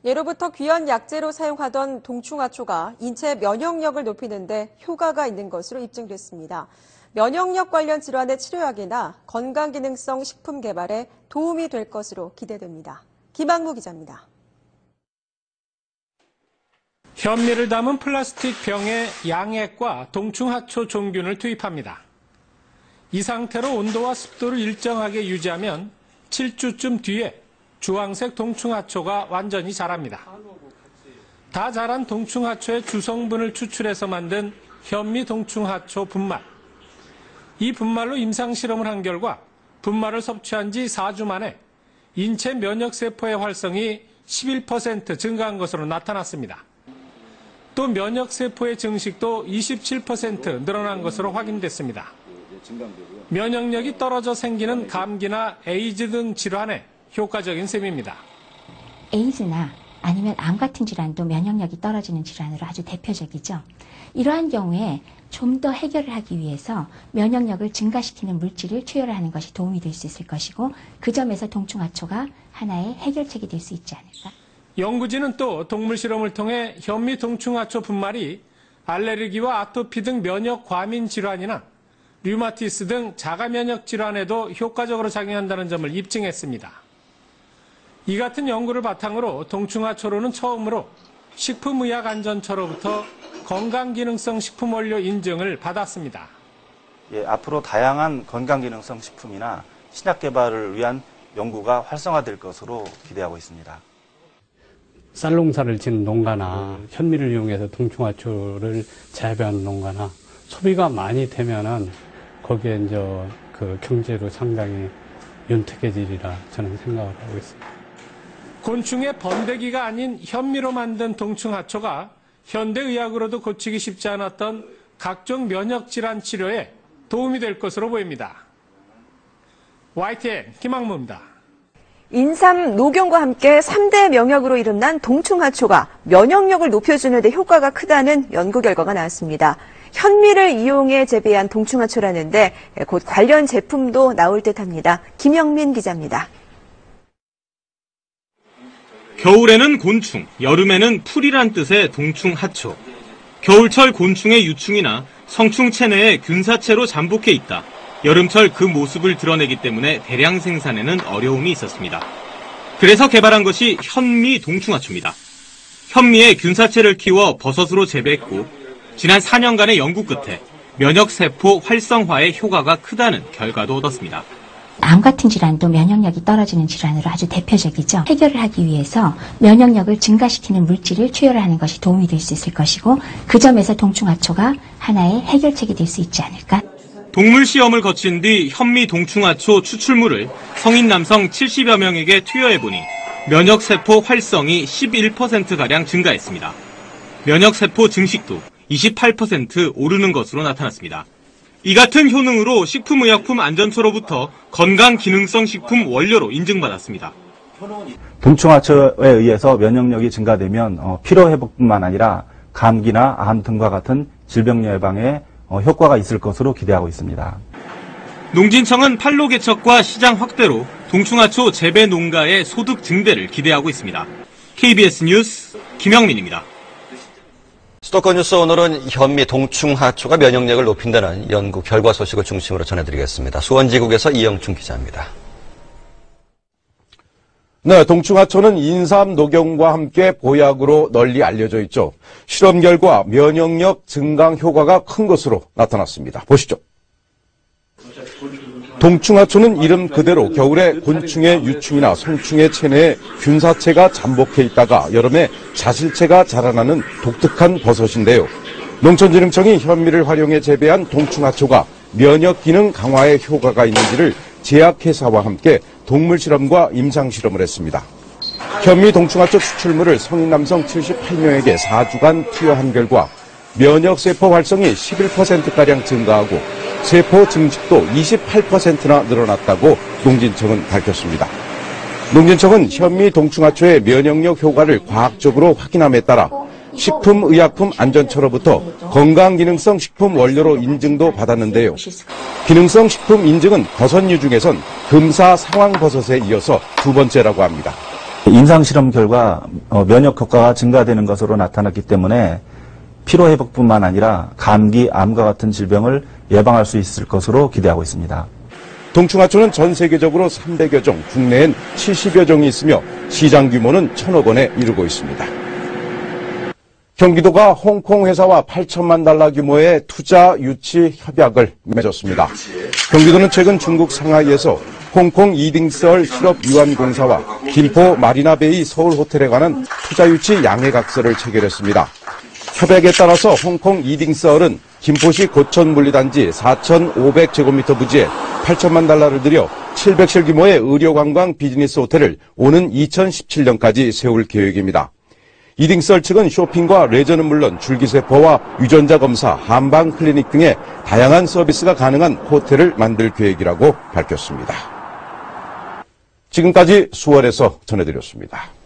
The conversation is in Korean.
예로부터 귀한 약재로 사용하던 동충하초가 인체 면역력을 높이는 데 효과가 있는 것으로 입증됐습니다. 면역력 관련 질환의 치료약이나 건강기능성 식품 개발에 도움이 될 것으로 기대됩니다. 김학무 기자입니다. 현미를 담은 플라스틱 병에 양액과 동충하초 종균을 투입합니다. 이 상태로 온도와 습도를 일정하게 유지하면 7주쯤 뒤에 주황색 동충하초가 완전히 자랍니다. 다 자란 동충하초의 주성분을 추출해서 만든 현미 동충하초 분말. 이 분말로 임상실험을 한 결과 분말을 섭취한 지 4주 만에 인체 면역세포의 활성이 11% 증가한 것으로 나타났습니다. 또 면역세포의 증식도 27% 늘어난 것으로 확인됐습니다. 면역력이 떨어져 생기는 감기나 에이즈 등 질환에 효과적인 셈입니다. 에이즈나 아니면 암 같은 질환도 면역력이 떨어지는 질환으로 아주 대표적이죠. 이러한 경우에 좀 더 해결을 하기 위해서 면역력을 증가시키는 물질을 투여하는 것이 도움이 될 수 있을 것이고, 그 점에서 동충하초가 하나의 해결책이 될 수 있지 않을까. 연구진은 또 동물 실험을 통해 현미 동충하초 분말이 알레르기와 아토피 등 면역 과민 질환이나 류마티스 등 자가 면역 질환에도 효과적으로 작용한다는 점을 입증했습니다. 이 같은 연구를 바탕으로 동충하초로는 처음으로 식품의약안전처로부터 건강기능성 식품 원료 인증을 받았습니다. 앞으로 다양한 건강기능성 식품이나 신약 개발을 위한 연구가 활성화될 것으로 기대하고 있습니다. 쌀농사를 짓는 농가나 현미를 이용해서 동충하초를 재배하는 농가나 소비가 많이 되면은 거기에 이제 그 경제로 상당히 윤택해지리라 저는 생각을 하고 있습니다. 곤충의 번데기가 아닌 현미로 만든 동충하초가 현대의학으로도 고치기 쉽지 않았던 각종 면역질환 치료에 도움이 될 것으로 보입니다. YTN 김학무입니다. 인삼, 녹용과 함께 3대 명약으로 이름난 동충하초가 면역력을 높여주는 데 효과가 크다는 연구 결과가 나왔습니다. 현미를 이용해 재배한 동충하초라는데 곧 관련 제품도 나올 듯합니다. 김영민 기자입니다. 겨울에는 곤충, 여름에는 풀이란 뜻의 동충하초. 겨울철 곤충의 유충이나 성충 체내에 균사체로 잠복해 있다. 여름철 그 모습을 드러내기 때문에 대량 생산에는 어려움이 있었습니다. 그래서 개발한 것이 현미 동충하초입니다. 현미에 균사체를 키워 버섯으로 재배했고 지난 4년간의 연구 끝에 면역세포 활성화에 효과가 크다는 결과도 얻었습니다. 암 같은 질환도 면역력이 떨어지는 질환으로 아주 대표적이죠. 해결을 하기 위해서 면역력을 증가시키는 물질을 투여하는 것이 도움이 될 수 있을 것이고, 그 점에서 동충하초가 하나의 해결책이 될 수 있지 않을까. 동물 시험을 거친 뒤 현미 동충하초 추출물을 성인 남성 70여 명에게 투여해보니 면역세포 활성이 11%가량 증가했습니다. 면역세포 증식도 28% 오르는 것으로 나타났습니다. 이 같은 효능으로 식품의약품안전처로부터 건강기능성 식품 원료로 인증받았습니다. 동충하초에 의해서 면역력이 증가되면 피로회복뿐만 아니라 감기나 암 등과 같은 질병 예방에 효과가 있을 것으로 기대하고 있습니다. 농진청은 판로 개척과 시장 확대로 동충하초 재배 농가의 소득 증대를 기대하고 있습니다. KBS 뉴스 김영민입니다. 수도권 뉴스 오늘은 현미 동충하초가 면역력을 높인다는 연구 결과 소식을 중심으로 전해드리겠습니다. 수원지국에서 이영춘 기자입니다. 네, 동충하초는 인삼, 녹용과 함께 보약으로 널리 알려져 있죠. 실험 결과 면역력 증강 효과가 큰 것으로 나타났습니다. 보시죠. 동충하초는 이름 그대로 겨울에 곤충의 유충이나 성충의 체내에 균사체가 잠복해 있다가 여름에 자실체가 자라나는 독특한 버섯인데요. 농촌진흥청이 현미를 활용해 재배한 동충하초가 면역 기능 강화에 효과가 있는지를 제약회사와 함께 동물 실험과 임상 실험을 했습니다. 현미 동충하초 추출물을 성인 남성 78명에게 4주간 투여한 결과 면역세포 활성이 11%가량 증가하고 세포 증식도 28%나 늘어났다고 농진청은 밝혔습니다. 농진청은 현미 동충하초의 면역력 효과를 과학적으로 확인함에 따라 식품의약품안전처로부터 건강기능성 식품 원료로 인증도 받았는데요. 기능성 식품 인증은 버섯류 중에선 금사 상황버섯에 이어서 두 번째라고 합니다. 임상실험 결과 면역 효과가 증가되는 것으로 나타났기 때문에 피로회복뿐만 아니라 감기, 암과 같은 질병을 예방할 수 있을 것으로 기대하고 있습니다. 동충하초는 전 세계적으로 300여 종, 국내엔 70여 종이 있으며 시장 규모는 1,000억 원에 이르고 있습니다. 경기도가 홍콩 회사와 8천만 달러 규모의 투자 유치 협약을 맺었습니다. 경기도는 최근 중국 상하이에서 홍콩 이딩썰 실업유한공사와 김포 마리나베이 서울 호텔에 관한 투자 유치 양해각서를 체결했습니다. 협약에 따라서 홍콩 이딩썰은 김포시 고천물리단지 4,500제곱미터 부지에 8천만 달러를 들여 700실 규모의 의료관광 비즈니스 호텔을 오는 2017년까지 세울 계획입니다. 이딩썰 측은 쇼핑과 레저는 물론 줄기세포와 유전자 검사, 한방 클리닉 등의 다양한 서비스가 가능한 호텔을 만들 계획이라고 밝혔습니다. 지금까지 수원에서 전해드렸습니다.